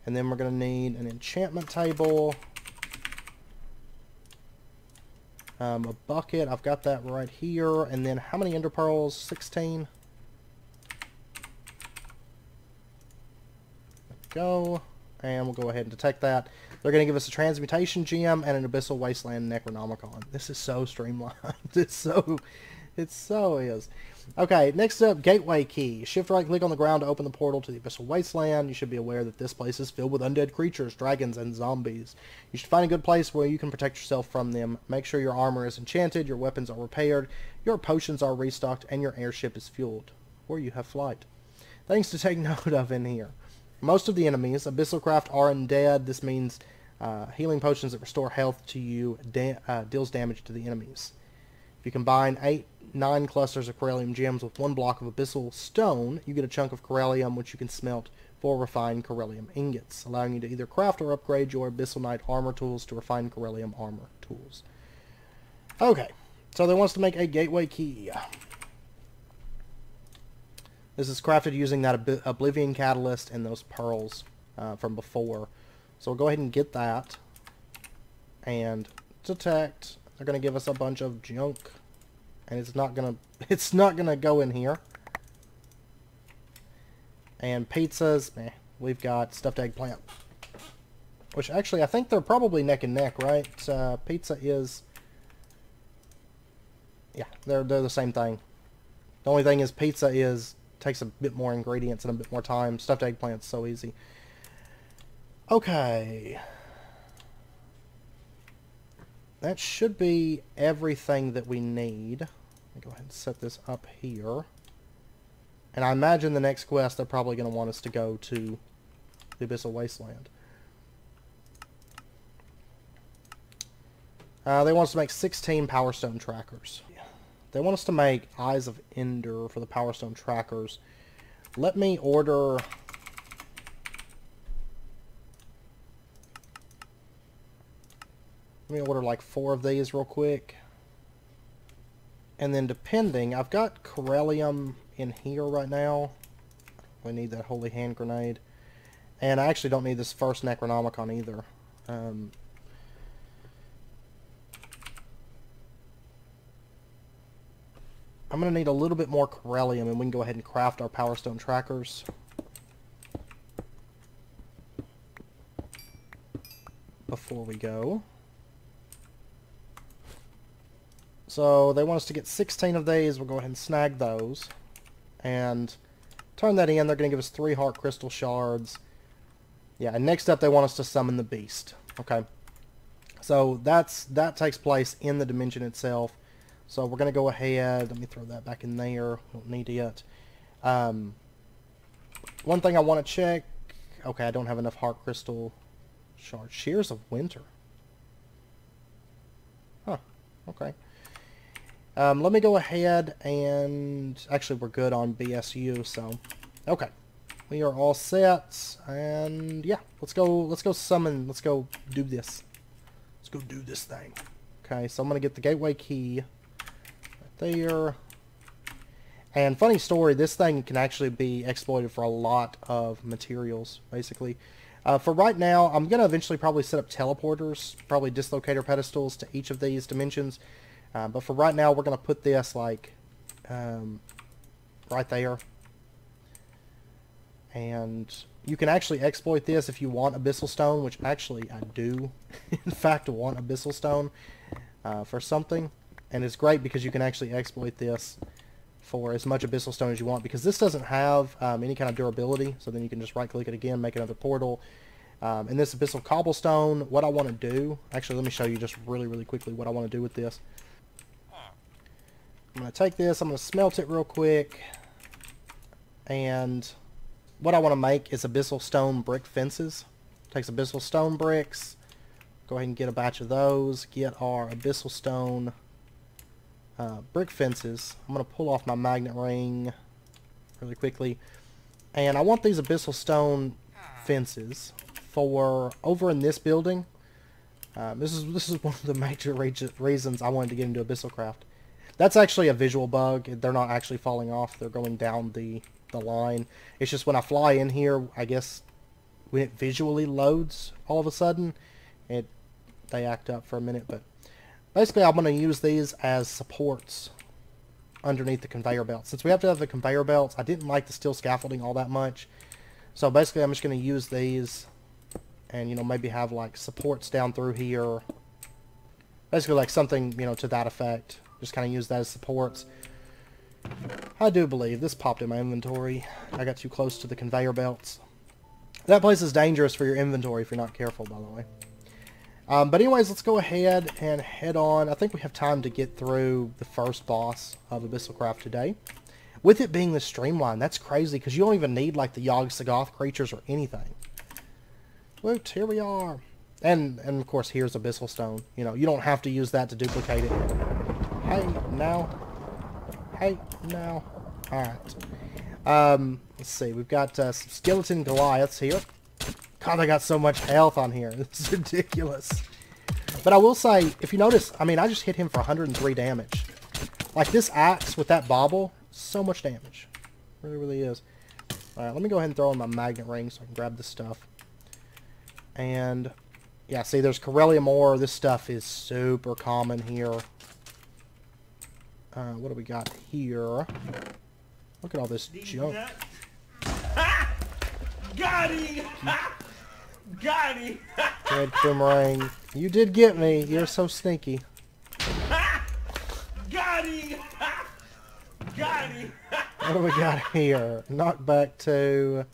And then we're going to need an enchantment table. A bucket, I've got that right here. And then how many Ender Pearls? 16. There we go. And we'll go ahead and detect that. They're going to give us a transmutation gem and an Abyssal Wasteland Necronomicon. This is so streamlined. It so is. Okay, next up, Gateway Key. Shift right click on the ground to open the portal to the Abyssal Wasteland. You should be aware that this place is filled with undead creatures, dragons, and zombies. You should find a good place where you can protect yourself from them. Make sure your armor is enchanted, your weapons are repaired, your potions are restocked, and your airship is fueled, or you have flight. Things to take note of in here. Most of the enemies, Abyssalcraft, are undead. This means healing potions that restore health to you deals damage to the enemies. If you combine 9 clusters of Corellium gems with 1 block of Abyssal stone, you get a chunk of Corellium which you can smelt for refined Corellium ingots, allowing you to either craft or upgrade your Abyssal Knight armor tools to refined Corellium armor tools. Okay, so they want us to make a gateway key. This is crafted using that Oblivion Catalyst and those pearls from before. So we'll go ahead and get that. And detect. They're going to give us a bunch of junk. And it's not gonna go in here. And pizzas, we've got stuffed eggplant. Which actually, I think they're probably neck and neck, right? Pizza is... Yeah, they're the same thing. The only thing is pizza takes a bit more ingredients and a bit more time. Stuffed eggplant's so easy. Okay. That should be everything that we need. Let me go ahead and set this up here. And I imagine the next quest they're probably going to want us to go to the Abyssal Wasteland. They want us to make 16 Power Stone trackers. They want us to make Eyes of Ender for the Power Stone trackers. Let me order... like 4 of these real quick. And then depending, I've got Corellium in here right now. We need that Holy Hand Grenade. And I actually don't need this first Necronomicon either. I'm going to need a little bit more Corellium, and we can go ahead and craft our Power Stone trackers. Before we go. So they want us to get 16 of these. We'll go ahead and snag those. And turn that in. They're going to give us 3 Heart Crystal Shards. Yeah, and next up they want us to summon the Beast. Okay. So that takes place in the dimension itself. So we're going to go ahead. Let me throw that back in there. Don't need it. One thing I want to check. Okay, I don't have enough Heart Crystal Shards. Shears of Winter. Huh. Okay. Let me go ahead and... Actually, we're good on BSU, so... Okay. We are all set, and yeah, let's go summon, let's go do this. Let's go do this thing. Okay, so I'm going to get the gateway key right there. And funny story, this thing can actually be exploited for a lot of materials, basically. For right now, I'm going to eventually probably set up teleporters, probably dislocator pedestals to each of these dimensions. But for right now, we're going to put this, like, right there. And you can actually exploit this if you want Abyssal Stone, which actually I do, in fact, want Abyssal Stone for something. And it's great because you can actually exploit this for as much Abyssal Stone as you want, because this doesn't have any kind of durability. So then you can just right-click it again, make another portal. And this Abyssal Cobblestone, what I want to do... Actually, let me show you just really quickly what I want to do with this. I'm going to take this, I'm going to smelt it real quick, and what I want to make is Abyssal Stone brick fences. Takes Abyssal Stone bricks, go ahead and get a batch of those, get our Abyssal Stone brick fences. I'm going to pull off my magnet ring really quickly, and I want these Abyssal Stone fences for over in this building. This is one of the major reasons I wanted to get into Abyssalcraft. That's actually a visual bug. They're not actually falling off. They're going down the line. It's just when I fly in here, I guess when it visually loads all of a sudden, they act up for a minute. But basically, I'm going to use these as supports underneath the conveyor belt. Since we have to have the conveyor belts, I didn't like the steel scaffolding all that much. So basically, I'm just going to use these and, you know, maybe have, like, supports down through here. Basically, like, something, you know, to that effect. Just kind of use that as supports. I do believe this popped in my inventory. I got too close to the conveyor belts. That place is dangerous for your inventory if you're not careful, by the way. But anyways, let's go ahead and head on. I think we have time to get through the first boss of Abyssalcraft today. With it being the streamlined, that's crazy, because you don't even need, like, the Yogg-Sothoth creatures or anything. Woot, here we are. And of course, here's Abyssal Stone. You know, you don't have to use that to duplicate it. Hey, now. Hey, now. Alright. Let's see. We've got some skeleton Goliaths here. God, I got so much health on here. This is ridiculous. But I will say, if you notice, I mean, I just hit him for 103 damage. Like, this axe with that bauble, so much damage. Really, really is. Alright, let me go ahead and throw in my magnet ring so I can grab this stuff. And, yeah, see, there's Corellium ore. This stuff is super common here. What do we got here? Look at all this junk. Got him! Got him! Red boomerang. You did get me. You're so sneaky. Got him! Got him! What do we got here? Knockback 2.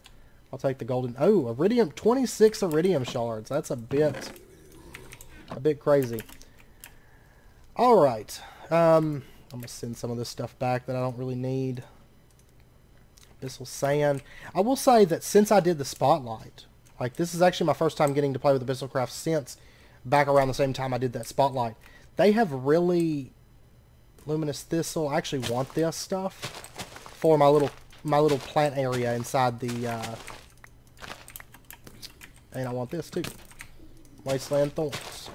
I'll take the golden. Oh, iridium. 26 iridium shards. That's a bit crazy. All right. I'm gonna send some of this stuff back that I don't really need. Abyssal sand. I will say that since I did the spotlight, like, this is actually my first time getting to play with Abyssalcraft since back around the same time I did that spotlight. They have really luminous thistle. I actually want this stuff for my little plant area inside the and I want this too. Wasteland thorns.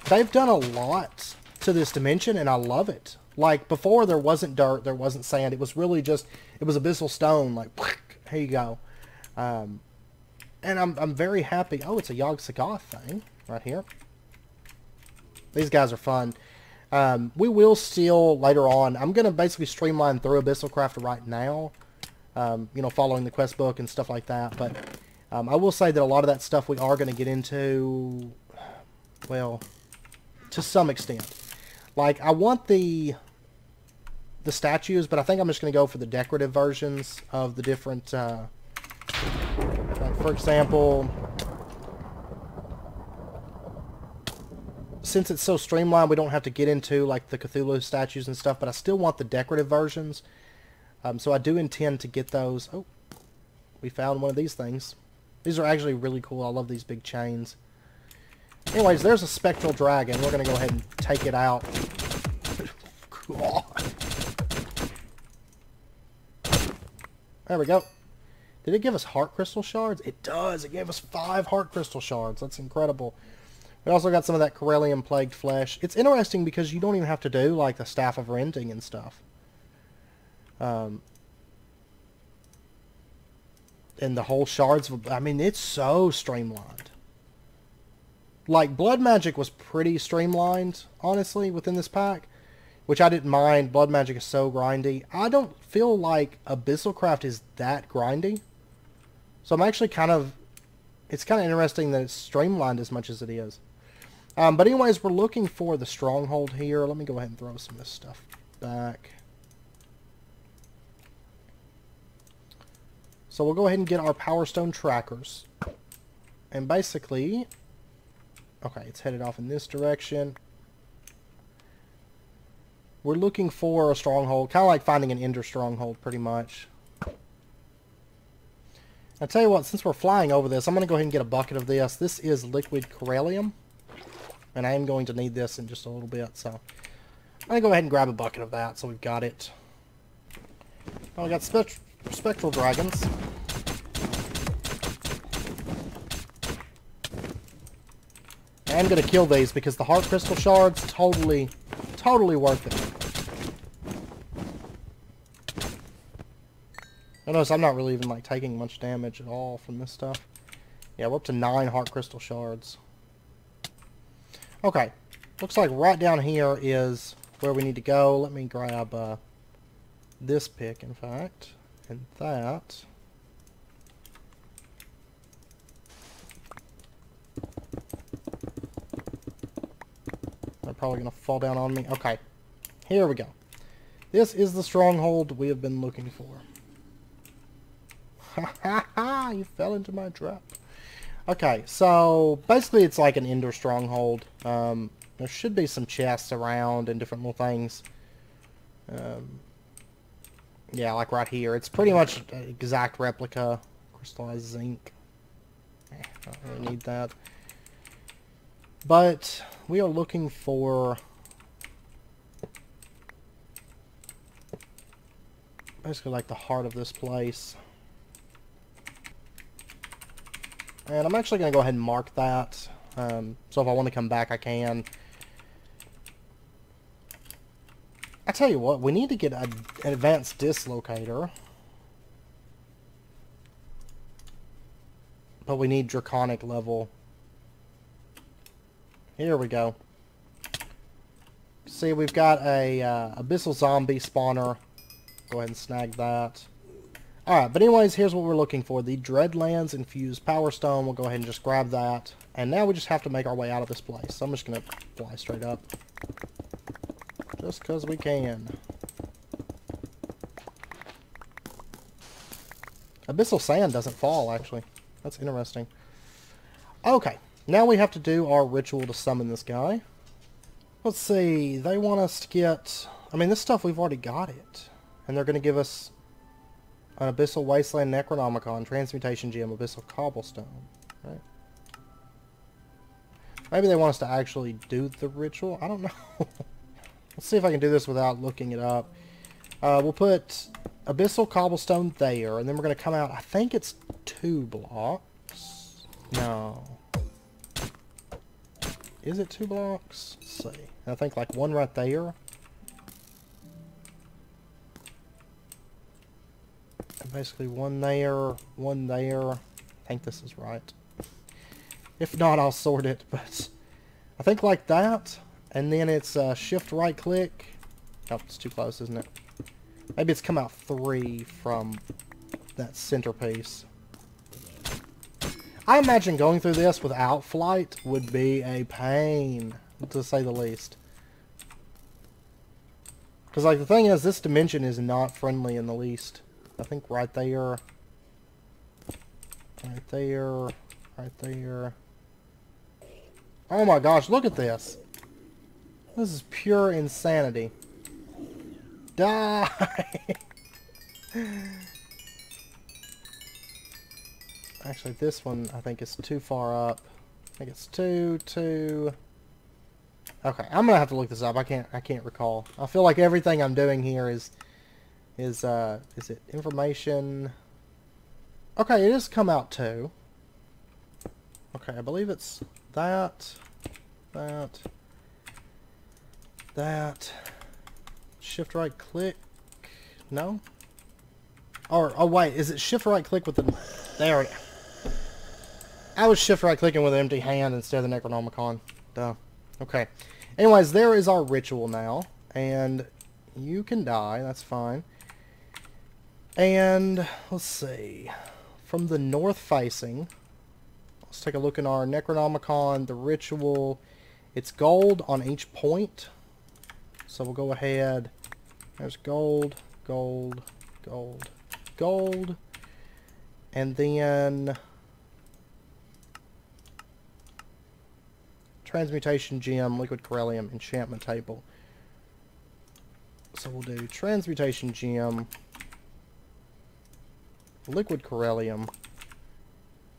They've done a lot to this dimension, and I love it. Like, before, there wasn't dirt, there wasn't sand. It was really just, it was abyssal stone. Like, here you go. And I'm very happy. Oh, it's a Yogg-Sothoth thing right here. These guys are fun. We will still, later on, I'm going to basically streamline through Abyssalcraft right now. You know, following the quest book and stuff like that. But I will say that a lot of that stuff we are going to get into, well, to some extent. Like, I want the statues, but I think I'm just going to go for the decorative versions of the different, like, for example, since it's so streamlined, we don't have to get into, like, the Cthulhu statues and stuff, but I still want the decorative versions. So I do intend to get those. Oh, we found one of these things. These are actually really cool. I love these big chains. Anyways, there's a spectral dragon. We're going to go ahead and take it out. God. There we go. Did it give us heart crystal shards? It does. It gave us 5 heart crystal shards. That's incredible. We also got some of that Corellium plagued flesh. It's interesting because you don't even have to do, like, the staff of rending and stuff. And the whole shards of, I mean, it's so streamlined. Like, blood magic was pretty streamlined, honestly, within this pack, which I didn't mind. Blood magic is so grindy. I don't feel like Abyssalcraft is that grindy. So I'm actually kind of, it's kind of interesting that it's streamlined as much as it is. But anyways, we're looking for the stronghold here. Let me go ahead and throw some of this stuff back. So we'll go ahead and get our Power Stone trackers. And basically, okay, it's headed off in this direction. We're looking for a stronghold, kind of like finding an Ender stronghold, pretty much. I'll tell you what, since we're flying over this, I'm going to go ahead and get a bucket of this. This is liquid Corellium, and I am going to need this in just a little bit, so I'm going to go ahead and grab a bucket of that, so we've got it. Oh, we got spectral dragons. I'm going to kill these because the heart crystal shards, totally worth it. Notice I'm not really even, like, taking much damage at all from this stuff. Yeah, we're up to 9 heart crystal shards. Okay. Looks like right down here is where we need to go. Let me grab this pick, in fact. And that. probably going to fall down on me. Okay. Here we go. This is the stronghold we have been looking for. Ha ha ha! You fell into my trap. Okay, so basically it's like an indoor stronghold. There should be some chests around and different little things. Yeah, like right here. It's pretty much an exact replica. Crystallized zinc. I don't really need that. But we are looking for basically like the heart of this place. And I'm actually going to go ahead and mark that. So if I want to come back, I can. I tell you what, we need to get an advanced dislocator. But we need draconic level. Here we go. See, we've got a abyssal zombie spawner. Go ahead and snag that. Alright, but anyways, here's what we're looking for. The Dreadlands infused power stone. We'll go ahead and just grab that. And now we just have to make our way out of this place. So I'm just going to fly straight up. Just because we can. Abyssal sand doesn't fall, actually. That's interesting. Okay, now we have to do our ritual to summon this guy. Let's see, they want us to get... I mean, this stuff, we've already got it. And they're going to give us an Abyssal Wasteland Necronomicon, Transmutation Gem, Abyssal Cobblestone. Right? Maybe they want us to actually do the ritual? I don't know. Let's see if I can do this without looking it up. We'll put Abyssal Cobblestone there, and then we're going to come out, I think it's 2 blocks. No. Is it 2 blocks? Let's see. I think like 1 right there. And basically 1 there, 1 there. I think this is right. If not, I'll sort it, but I think like that. And then it's shift right click. Oh, it's too close, isn't it? Maybe it's come out 3 from that centerpiece. I imagine going through this without flight would be a pain, to say the least. Because, like, the thing is, this dimension is not friendly in the least. I think right there, right there, right there. Oh my gosh, look at this. This is pure insanity. Die! Actually, this one I think is too far up. I think it's 2. Okay, I'm gonna have to look this up. I can't recall. I feel like everything I'm doing here is it information? Okay, it has come out 2. Okay, I believe it's that. Shift right click. No? Or, oh wait, is it shift right click with the... There it is. I was shift right clicking with an empty hand instead of the Necronomicon. Duh. Okay. Anyways, there is our ritual now. And you can die, that's fine. And, let's see. From the north facing, let's take a look in our Necronomicon, the ritual. It's gold on each point. So we'll go ahead. There's gold, gold, gold, gold. And then Transmutation Gem, Liquid Corellium, Enchantment Table. So we'll do Transmutation Gem, Liquid Corellium,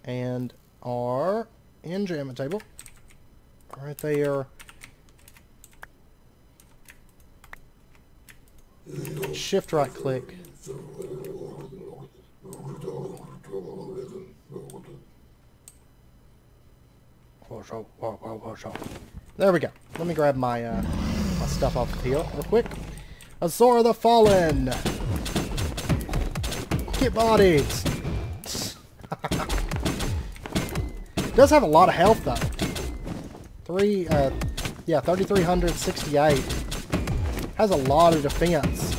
and our Enchantment Table. Right there. Shift right click. There we go. Let me grab my my stuff off the hill real quick. Azora the Fallen. Get bodied. Does have a lot of health though. 3,368. Has a lot of defense.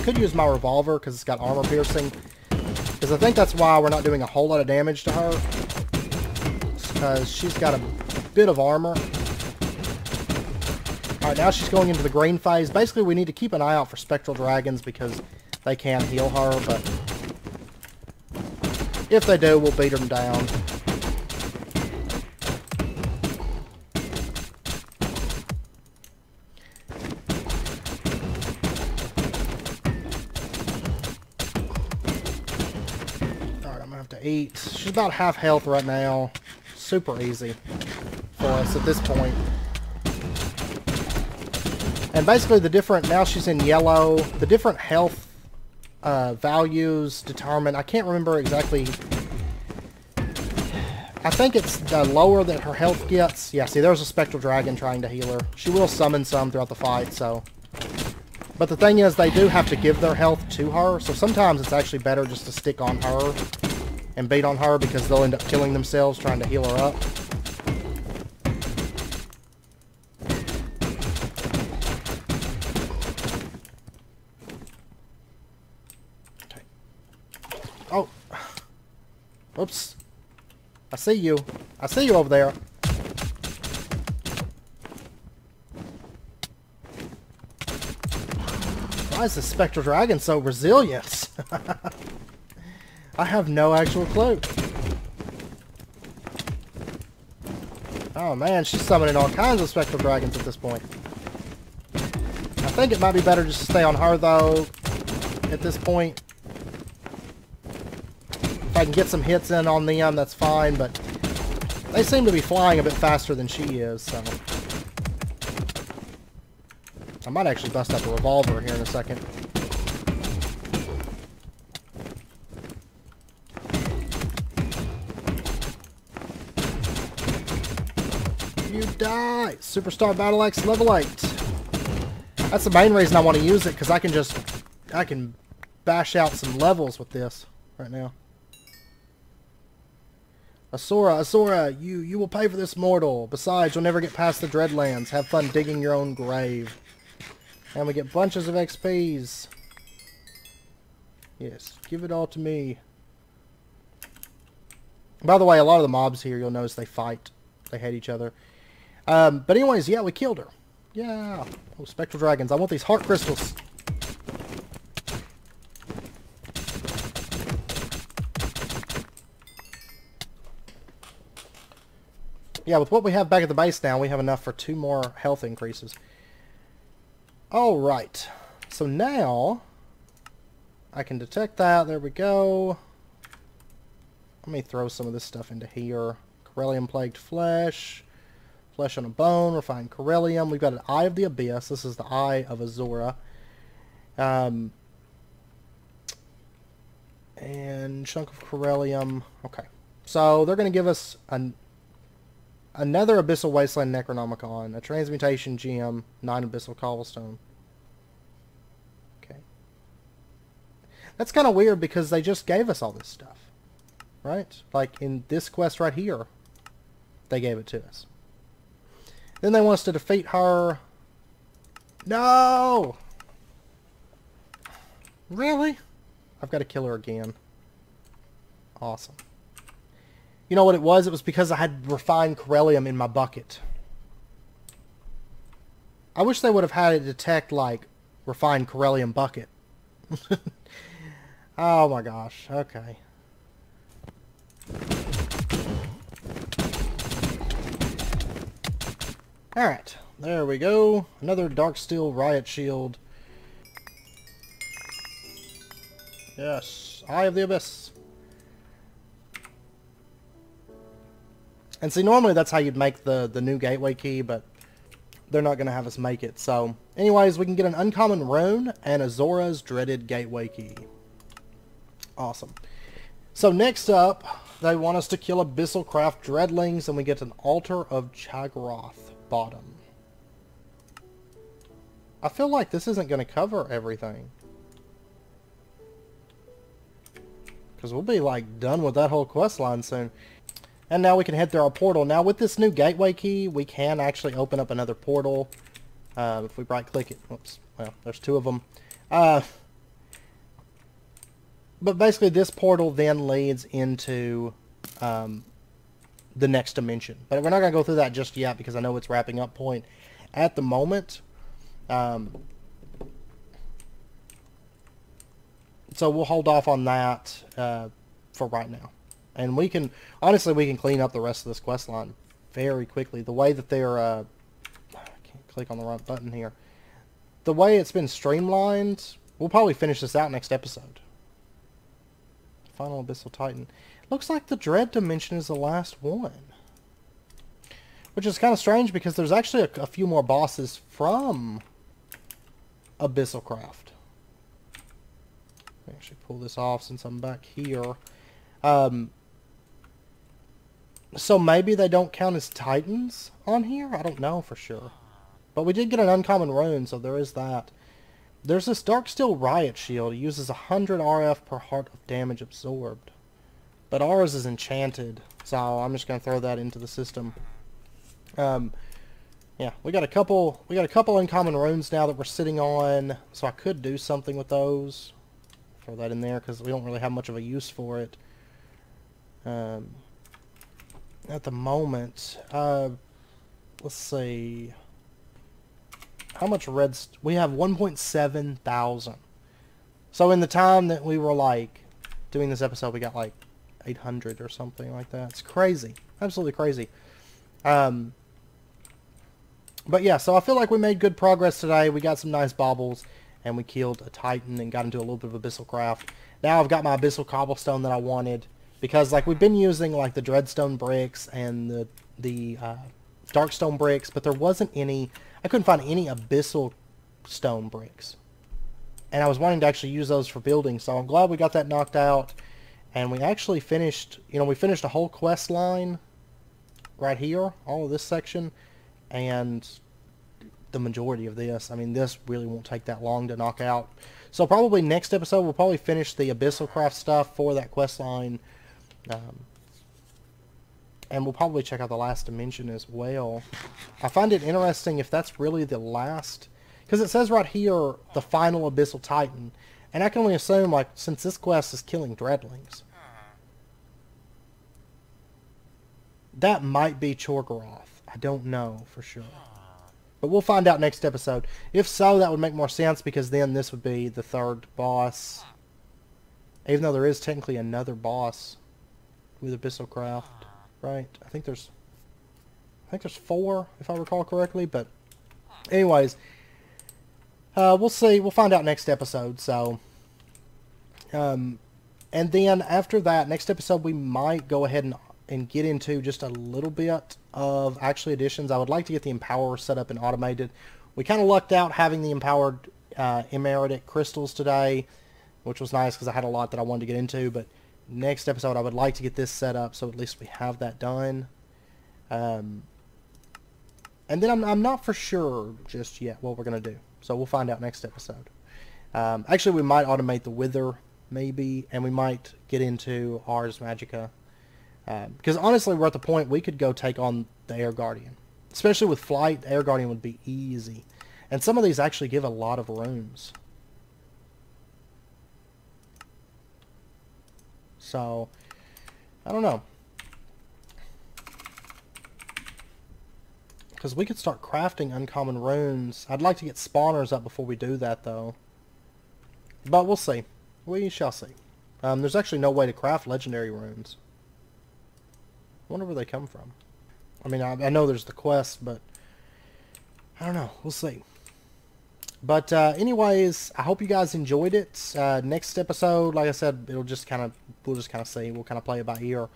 Could use my revolver because it's got armor piercing. Because I think that's why we're not doing a whole lot of damage to her. Because she's got a bit of armor. Alright, now she's going into the green phase. Basically, we need to keep an eye out for spectral dragons because they can heal her, but if they do, we'll beat them down. Alright, I'm gonna have to eat. She's about half health right now. Super easy for us at this point. And basically the different, now she's in yellow, the different health values determine, I can't remember exactly, I think it's the lower that her health gets. Yeah, see there's a spectral dragon trying to heal her. She will summon some throughout the fight, so. But the thing is, they do have to give their health to her, so sometimes it's actually better just to stick on her and beat on her because they'll end up killing themselves trying to heal her up. Oh. Oops. I see you. I see you over there. Why is the spectral dragon so resilient? I have no actual clue. Oh man, she's summoning all kinds of spectral dragons at this point. I think it might be better just to stay on her though at this point. If I can get some hits in on them, that's fine, but they seem to be flying a bit faster than she is, so. I might actually bust up a revolver here in a second. You die! Superstar Battle Axe level 8. That's the main reason I want to use it, because I can bash out some levels with this right now. Asura, you will pay for this, mortal. Besides, you'll never get past the Dreadlands. Have fun digging your own grave. And we get bunches of XPs. Yes, give it all to me. By the way, a lot of the mobs here, you'll notice they fight. They hate each other. But anyways, yeah, we killed her. Yeah. Oh, spectral dragons. I want these heart crystals. Yeah, with what we have back at the base now, we have enough for 2 more health increases. Alright. So now, I can detect that. There we go. Let me throw some of this stuff into here. Corellium plagued flesh. Flesh on a bone. Refined corellium. We've got an Eye of the Abyss. This is the Eye of Azura. And chunk of corellium. Okay. So they're going to give us another Abyssal Wasteland Necronomicon, a Transmutation Gem, 9 Abyssal Cobblestone. Okay. That's kind of weird because they just gave us all this stuff. Right? Like in this quest right here, they gave it to us. Then they want us to defeat her. No! Really? I've got to kill her again. Awesome. You know what it was? It was because I had refined corellium in my bucket. I wish they would have had it detect, like, refined corellium bucket. Oh my gosh. Okay. Alright. There we go. Another Darksteel Riot Shield. Yes. Eye of the Abyss. And see, normally that's how you'd make the new gateway key, but they're not going to have us make it. So, anyways, we can get an uncommon rune and Azora's dreaded gateway key. Awesome. So next up, they want us to kill Abyssalcraft dreadlings, and we get an Altar of Chagroth bottom. I feel like this isn't going to cover everything. Because we'll be, like, done with that whole quest line soon. And now we can head through our portal. Now with this new gateway key, we can actually open up another portal. If we right click it. Whoops. Well, there's 2 of them. But basically this portal then leads into the next dimension. But we're not going to go through that just yet because I know it's wrapping up point. at the moment. So we'll hold off on that for right now. And we can, honestly, we can clean up the rest of this quest line very quickly. The way that they're, I can't click on the right button here. The way it's been streamlined, we'll probably finish this out next episode. Final Abyssal Titan. Looks like the Dread Dimension is the last one. Which is kind of strange because there's actually a few more bosses from Abyssalcraft. Let me actually pull this off since I'm back here. So maybe they don't count as Titans on here? I don't know for sure. But we did get an uncommon rune, so there is that. There's this Darksteel Riot Shield. It uses 100 RF per heart of damage absorbed. But ours is enchanted, so I'm just going to throw that into the system. Yeah, we got a couple uncommon runes now that we're sitting on, so I could do something with those. Throw that in there because we don't really have much of a use for it. At the moment, let's see. How much we have 1.7 thousand. So in the time that we were like doing this episode, we got like 800 or something like that. It's crazy. Absolutely crazy. But yeah, so I feel like we made good progress today. We got some nice baubles, and we killed a Titan and got into a little bit of Abyssalcraft. Now I've got my Abyssal Cobblestone that I wanted, because like we've been using like the Dreadstone bricks and the Darkstone bricks, but there wasn't any. I couldn't find any Abyssal stone bricks, and I was wanting to actually use those for building. So I'm glad we got that knocked out, and we actually finished. You know, we finished a whole quest line right here, all of this section, and the majority of this. I mean, this really won't take that long to knock out. So probably next episode we'll probably finish the Abyssalcraft stuff for that quest line. And we'll probably check out the last dimension as well. I find it interesting if that's really the last, because it says right here the final Abyssal Titan, and I can only assume, like, since this quest is killing Dreadlings, that might be Chorgoroth. I don't know for sure, but we'll find out next episode. If so, that would make more sense, because then this would be the third boss, even though there is technically another boss with Abyssalcraft. Right, I think there's 4 if I recall correctly, but anyways, we'll see. We'll find out next episode. So, and then after that, next episode we might go ahead and get into just a little bit of actually additions. I would like to get the Empower set up and automated. We kind of lucked out having the Empowered Emeritic crystals today, which was nice because I had a lot that I wanted to get into, but next episode I would like to get this set up so at least we have that done. And then I'm not for sure just yet what we're going to do. So we'll find out next episode. Actually, we might automate the Wither, maybe, and we might get into Ars Magica. Because honestly, we're at the point we could go take on the Air Guardian. Especially with Flight, the Air Guardian would be easy. And some of these actually give a lot of runes. So, I don't know. Because we could start crafting uncommon runes. I'd like to get spawners up before we do that, though. But we'll see. We shall see. There's actually no way to craft legendary runes. I wonder where they come from. I mean, I know there's the quest, but I don't know. We'll see. But anyways, I hope you guys enjoyed it. Next episode, like I said, we'll just kind of see. We'll kind of play it by ear.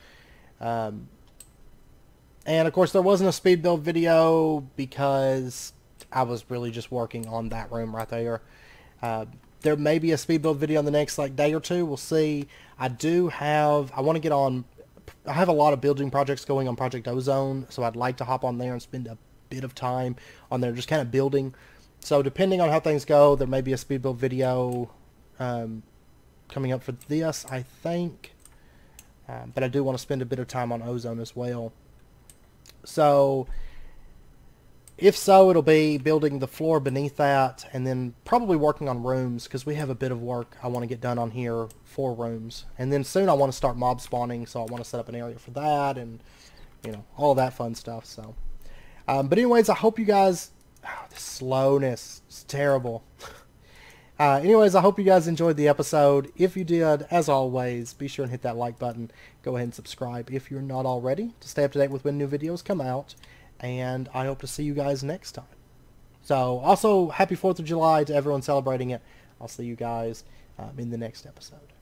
And of course, there wasn't a speed build video because I was really just working on that room right there. There may be a speed build video in the next day or two. We'll see. I want to get on. I have a lot of building projects going on Project Ozone, so I'd like to hop on there and spend a bit of time on there, just kind of building. So depending on how things go, there may be a speed build video coming up for this, I think. But I do want to spend a bit of time on Ozone as well. So, if so, it'll be building the floor beneath that, and then probably working on rooms, because we have a bit of work I want to get done on here for rooms. And then soon I want to start mob spawning, so I want to set up an area for that, and, you know, all that fun stuff. So, but anyways, I hope you guys The slowness. It's terrible. Anyways, I hope you guys enjoyed the episode. If you did, as always, be sure and hit that like button. Go ahead and subscribe if you're not already to stay up to date with when new videos come out. And I hope to see you guys next time. So, also, happy 4th of July to everyone celebrating it. I'll see you guys in the next episode.